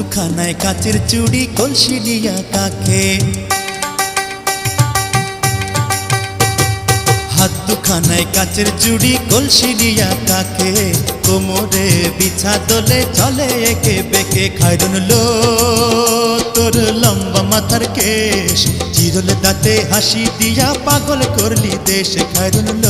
দুখানায় কাচের চুড়ি কলসি নিয়া কাকে, হাত দুখানায় কাচের চুড়ি কলসি নিয়া কাকে, কোমরে বিছা দোলে চলে একে বেঁকে। খায়রুন লো তোর লম্বা মাথার কেশ, চিরল দাঁতে হাসি দিয়া পাগল করলি দেশ। খায়রুন লো